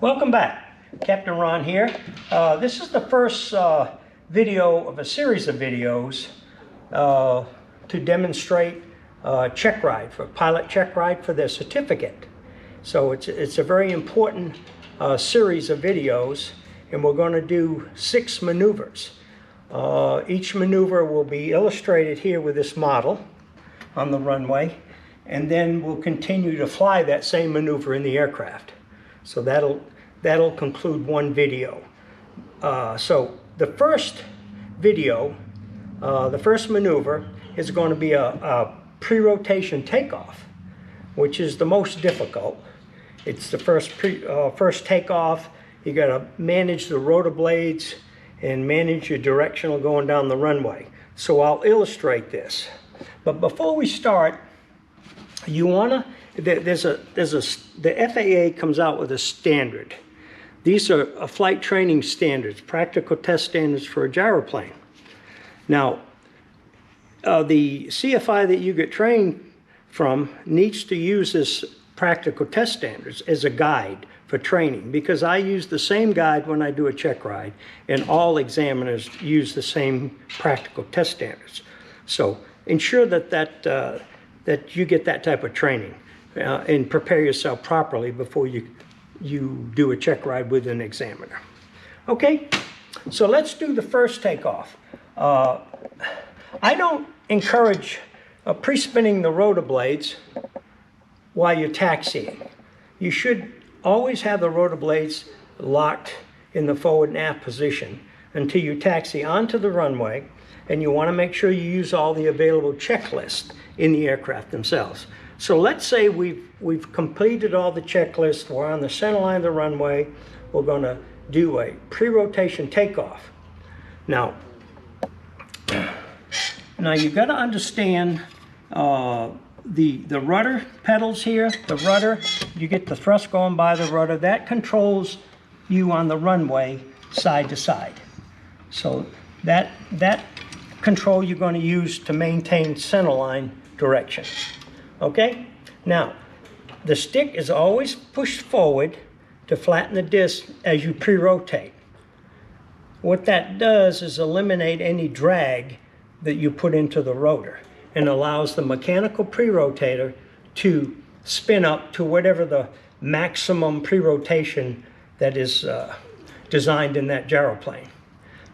Welcome back. Captain Ron here. This is the first video of a series of videos to demonstrate check ride, for pilot check ride for their certificate. So it's a very important series of videos, and we're going to do 6 maneuvers. Each maneuver will be illustrated here with this model on the runway, and then we'll continue to fly that same maneuver in the aircraft. So that'll conclude one video. So the first video, the first maneuver is going to be a pre-rotation takeoff, which is the most difficult. It's the first takeoff. You got to manage the rotor blades and manage your directional going down the runway. So I'll illustrate this. But before we start, you wanna, the FAA comes out with a standard. These are flight training standards, practical test standards for a gyroplane. Now, the CFI that you get trained from needs to use this practical test standards as a guide for training, because I use the same guide when I do a check ride, and all examiners use the same practical test standards. So ensure that you get that type of training and prepare yourself properly before you do a check ride with an examiner. Okay, so let's do the first takeoff. I don't encourage pre-spinning the rotor blades while you're taxiing. You should always have the rotor blades locked in the forward and aft position until you taxi onto the runway, and you want to make sure you use all the available checklists in the aircraft themselves. So let's say we've completed all the checklists, we're on the center line of the runway, we're going to do a pre-rotation takeoff. Now you've got to understand the rudder pedals here. The rudder, you get the thrust going by the rudder, that controls you on the runway side to side. So that control you're going to use to maintain centerline direction. Okay? Now, the stick is always pushed forward to flatten the disc as you pre-rotate. What that does is eliminate any drag that you put into the rotor, and allows the mechanical pre-rotator to spin up to whatever the maximum pre-rotation that is designed in that gyroplane.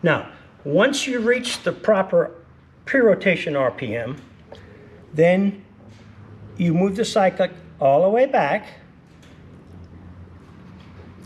Now, once you reach the proper pre-rotation RPM, then you move the cyclic all the way back,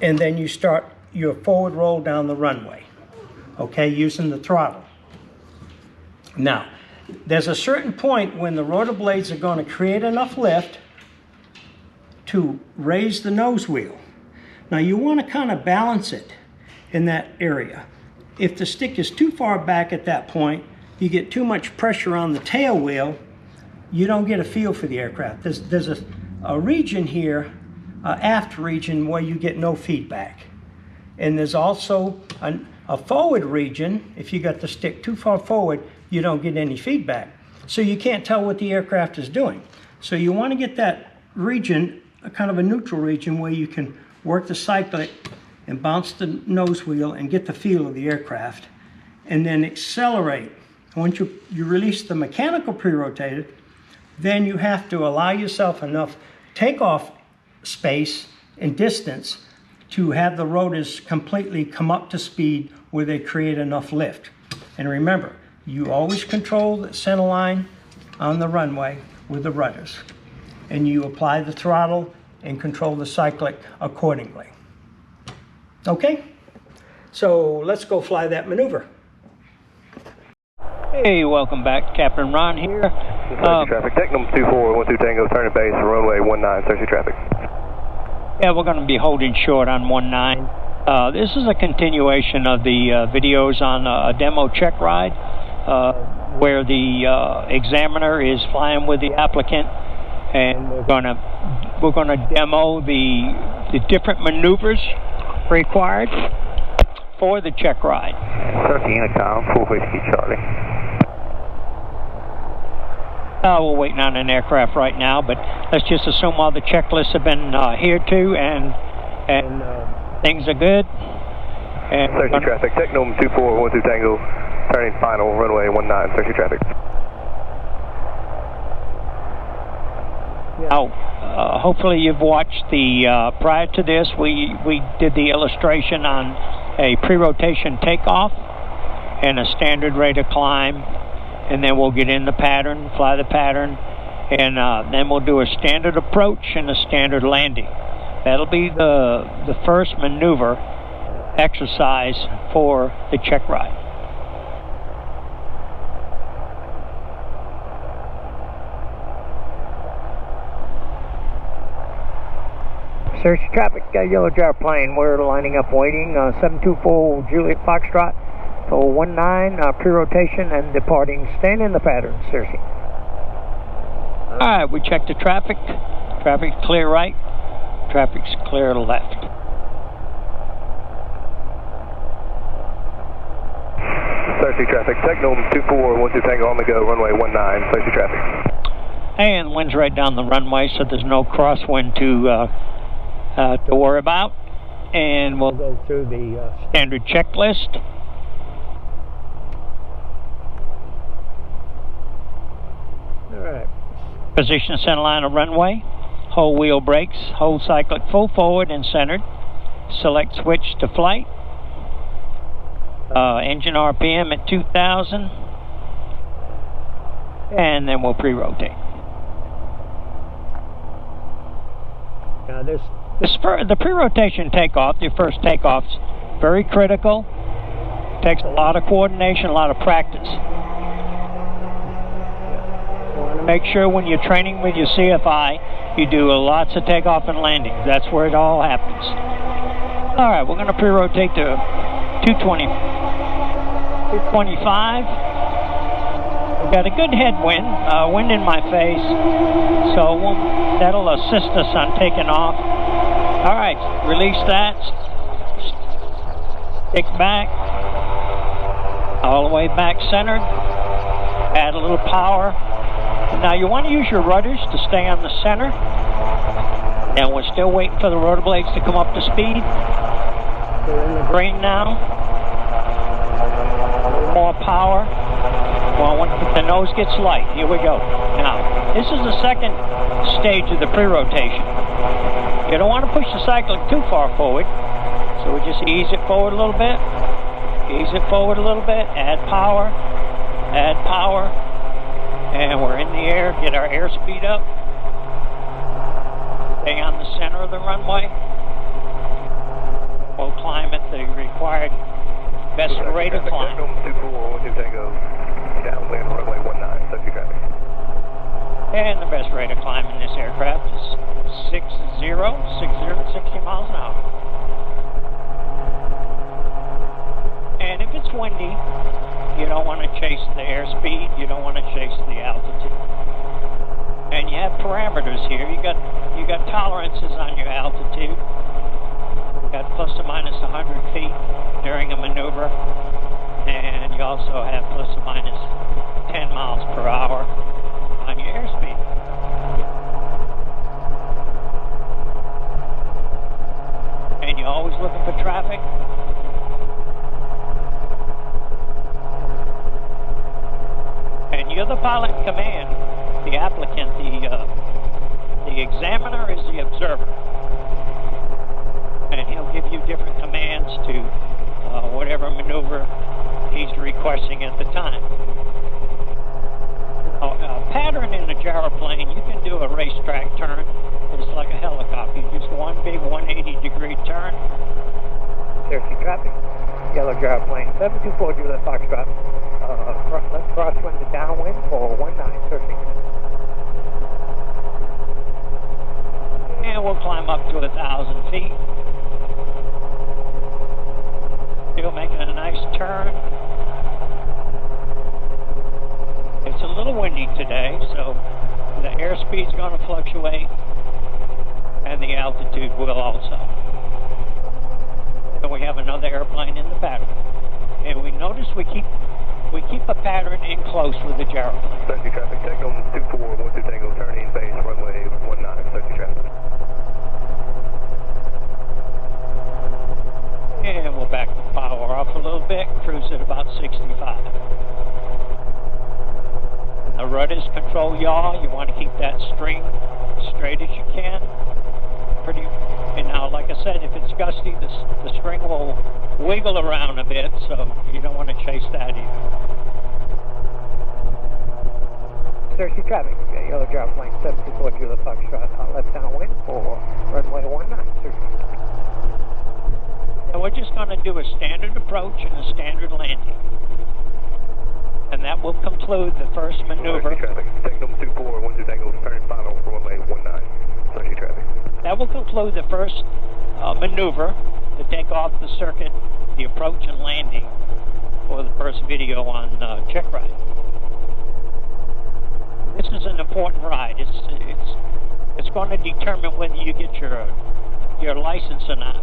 and then you start your forward roll down the runway, okay, using the throttle. Now, there's a certain point when the rotor blades are going to create enough lift to raise the nose wheel. Now, you want to kind of balance it in that area. If the stick is too far back at that point, you get too much pressure on the tail wheel, you don't get a feel for the aircraft. There's a region here, aft region, where you get no feedback. And there's also a forward region. If you got the stick too far forward, you don't get any feedback. So you can't tell what the aircraft is doing. So you want to get that region, a kind of a neutral region, where you can work the cyclic and bounce the nose wheel and get the feel of the aircraft, and then accelerate. Once you release the mechanical pre-rotator, then you have to allow yourself enough takeoff space and distance to have the rotors completely come up to speed where they create enough lift. And remember, you always control the center line on the runway with the rudders, and you apply the throttle and control the cyclic accordingly. Okay, so let's go fly that maneuver. Hey, welcome back. Captain Ron here. Traffic, deck number 2412 Tango, turning base, runway 19, searching traffic. Yeah, we're going to be holding short on 19. This is a continuation of the videos on a demo check ride where the examiner is flying with the applicant, and we're going to demo the different maneuvers required for the check ride. Turkey Intercom, 4 Whiskey Charlie. We're waiting on an aircraft right now, but let's just assume all the checklists have been adhered to, and and things are good. And Search traffic, Technum 24, 12 Tango, turning final, runway 19, search traffic. Now, hopefully you've watched the, prior to this, we did the illustration on a pre-rotation takeoff and a standard rate of climb, and then we'll get in the pattern, fly the pattern, and then we'll do a standard approach and a standard landing. That'll be the first maneuver exercise for the check ride. Search traffic, yellow gyroplane. We're lining up waiting. 724 Juliet Foxtrot for 19 pre-rotation and departing. Stand in the pattern, searching. All right, we checked the traffic. Traffic's clear right. Traffic's clear left. Searching traffic, Technum 24, 12 Tango on the go, runway 19, searching traffic. And wind's right down the runway, so there's no crosswind to worry about. And we'll go through the standard checklist. All right. Position center line of runway. Hold wheel brakes. Hold cyclic full forward and centered. Select switch to flight. Engine RPM at 2,000. And then we'll pre-rotate. Now the pre-rotation takeoff, your first takeoff's very critical. Takes a lot of coordination, a lot of practice. You want to make sure when you're training with your CFI, you do lots of takeoff and landing. That's where it all happens. All right, we're going to pre-rotate to 225. We've got a good headwind, wind in my face, so that'll assist us on taking off. All right, release that. Stick back, all the way back centered. Add a little power. Now you want to use your rudders to stay on the center. And we're still waiting for the rotor blades to come up to speed. They're in the green now. A little more power. Well, when the nose gets light, here we go. Now, this is the second stage of the pre-rotation. You don't want to push the cyclic too far forward, so we just ease it forward a little bit, add power, and we're in the air, get our airspeed up, stay on the center of the runway. We'll climb at the required best rate of climb. 24, 12 Tango. Downwind runway 19, subject traffic. And the best rate of climb in this aircraft is 60 miles an hour. And if it's windy, you don't want to chase the airspeed, you don't want to chase the altitude. And you have parameters here. You got tolerances on your altitude. You got plus or minus 100 feet during a maneuver. And you also have plus or minus 10 miles per hour on your airspeed. And you're always looking for traffic. And you're the pilot in command, the applicant, the examiner is the observer. And he'll give you different commands to whatever maneuver he's requesting at the time. A pattern in the gyroplane, you can do a racetrack turn. It's like a helicopter. Just one big 180-degree turn. Searching traffic. Yellow gyroplane, 724 Juliet Foxtrot. Let's crosswind to downwind for 19, searching. And we'll climb up to 1,000 feet. Still making a nice turn. It's a little windy today, so the airspeed's going to fluctuate, and the altitude will also. And we have another airplane in the pattern. And we notice we keep a pattern in close with the gyroplane. Searching traffic, Technum 24, 12 Tango, turning base, runway 19, searching traffic. slow yaw. You want to keep that string straight as you can. And now, like I said, if it's gusty, the string will wiggle around a bit, so you don't want to chase that either. Thirsty traffic, yellow gyro plane 724 Julia Foxtrot, left downwind for runway 19. And we're just going to do a standard approach and a standard landing. And that will conclude the first maneuver. Thirsty traffic, Technum 24, 12 Tango, turn final for runway 19. Thirsty traffic. That will conclude the first maneuver to take off the circuit, the approach and landing for the first video on check ride. This is an important ride. It's going to determine whether you get your license or not.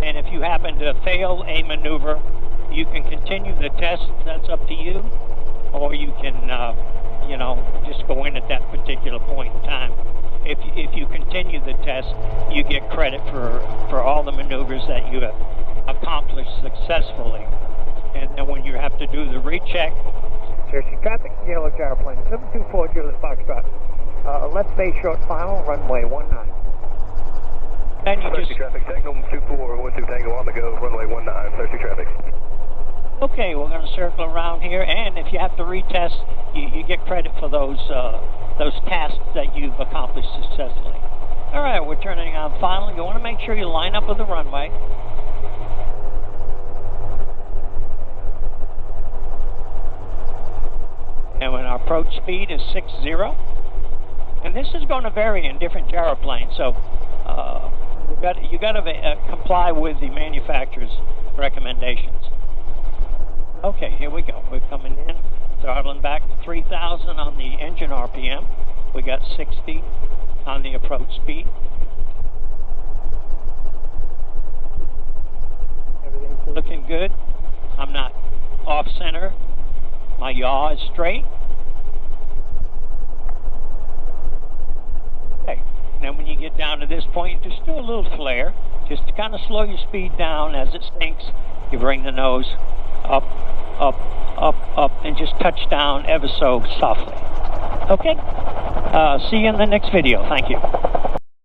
And if you happen to fail a maneuver, you can continue the test. That's up to you, or you can, you know, just go in at that particular point in time. If you continue the test, you get credit for all the maneuvers that you have accomplished successfully. And then when you have to do the recheck. Searching traffic, yellow gyro plane 724 Julia Foxtrot, left base short final, runway 19. Then you Thirsty traffic, Technum 24, 12 Tango on the go, runway 19, thirsty traffic. Okay, we're going to circle around here, and if you have to retest, you get credit for those tasks that you've accomplished successfully. All right, we're turning on final. You want to make sure you line up with the runway. And when our approach speed is 60, and this is going to vary in different gyroplanes, so you got to comply with the manufacturer's recommendations. Okay, here we go. We're coming in, throttling back to 3,000 on the engine RPM. We got 60 on the approach speed. Everything's looking good. I'm not off center. My yaw is straight. Okay, then when you get down to this point, just do a little flare, just to kind of slow your speed down as it sinks. You bring the nose up, up, up, up, and just touch down ever so softly. Okay, see you in the next video. Thank you.